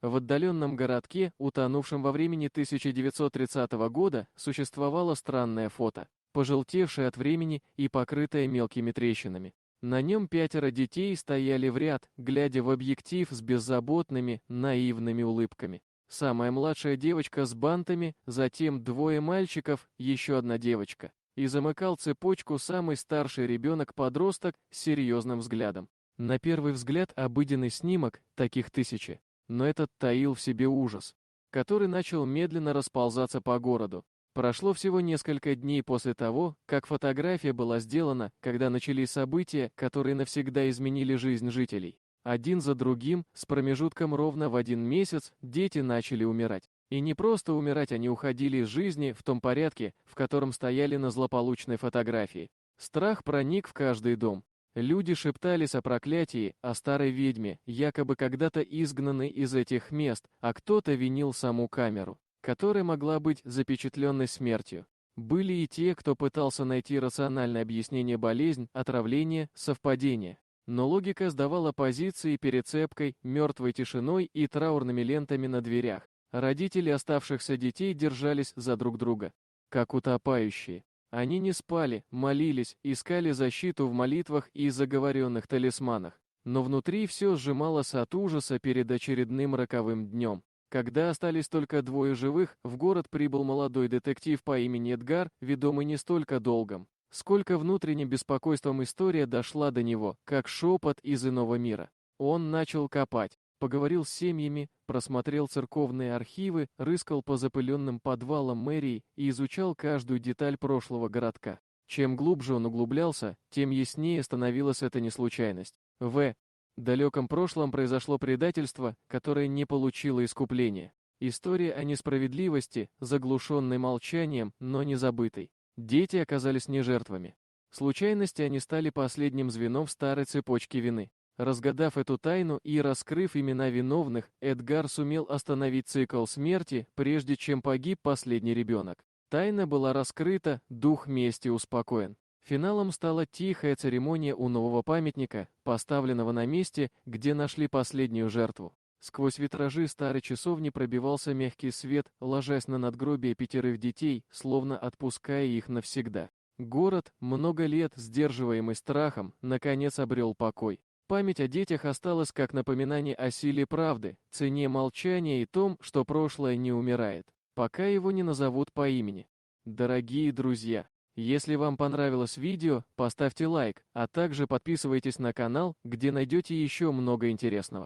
В отдаленном городке, утонувшем во времени 1930 года, существовало странное фото, пожелтевшее от времени и покрытое мелкими трещинами. На нем 5 детей стояли в ряд, глядя в объектив с беззаботными, наивными улыбками. Самая младшая девочка с бантами, затем 2 мальчиков, еще 1 девочка. И замыкал цепочку самый старший ребенок-подросток с серьезным взглядом. На первый взгляд обыденный снимок, таких тысячи, но этот таил в себе ужас, который начал медленно расползаться по городу. Прошло всего несколько дней после того, как фотография была сделана, когда начались события, которые навсегда изменили жизнь жителей. Один за другим, с промежутком ровно в 1 месяц, дети начали умирать. И не просто умирать, они уходили из жизни в том порядке, в котором стояли на злополучной фотографии. Страх проник в каждый дом. Люди шептались о проклятии, о старой ведьме, якобы когда-то изгнанной из этих мест, а кто-то винил саму камеру, которая могла быть запечатленной смертью. Были и те, кто пытался найти рациональное объяснение болезнь, отравления, совпадения. Но логика сдавала позиции перед цепкой, мертвой тишиной и траурными лентами на дверях. Родители оставшихся детей держались за друг друга, как утопающие. Они не спали, молились, искали защиту в молитвах и заговоренных талисманах. Но внутри все сжималось от ужаса перед очередным роковым днем. Когда остались только 2 живых, в город прибыл молодой детектив по имени Эдгар, ведомый не столько долгом, сколько внутренним беспокойством. История дошла до него, как шепот из иного мира. Он начал копать, поговорил с семьями, просмотрел церковные архивы, рыскал по запыленным подвалам мэрии и изучал каждую деталь прошлого городка. Чем глубже он углублялся, тем яснее становилась эта неслучайность. В далеком прошлом произошло предательство, которое не получило искупления. История о несправедливости, заглушенной молчанием, но не забытой. Дети оказались не жертвами. Случайности они стали последним звеном в старой цепочке вины. Разгадав эту тайну и раскрыв имена виновных, Эдгар сумел остановить цикл смерти, прежде чем погиб последний ребенок. Тайна была раскрыта, дух мести успокоен. Финалом стала тихая церемония у нового памятника, поставленного на месте, где нашли последнюю жертву. Сквозь витражи старой часовни пробивался мягкий свет, ложась на надгробие 5 детей, словно отпуская их навсегда. Город, много лет сдерживаемый страхом, наконец обрел покой. Память о детях осталась как напоминание о силе правды, цене молчания и том, что прошлое не умирает, пока его не назовут по имени. Дорогие друзья, если вам понравилось видео, поставьте лайк, а также подписывайтесь на канал, где найдете еще много интересного.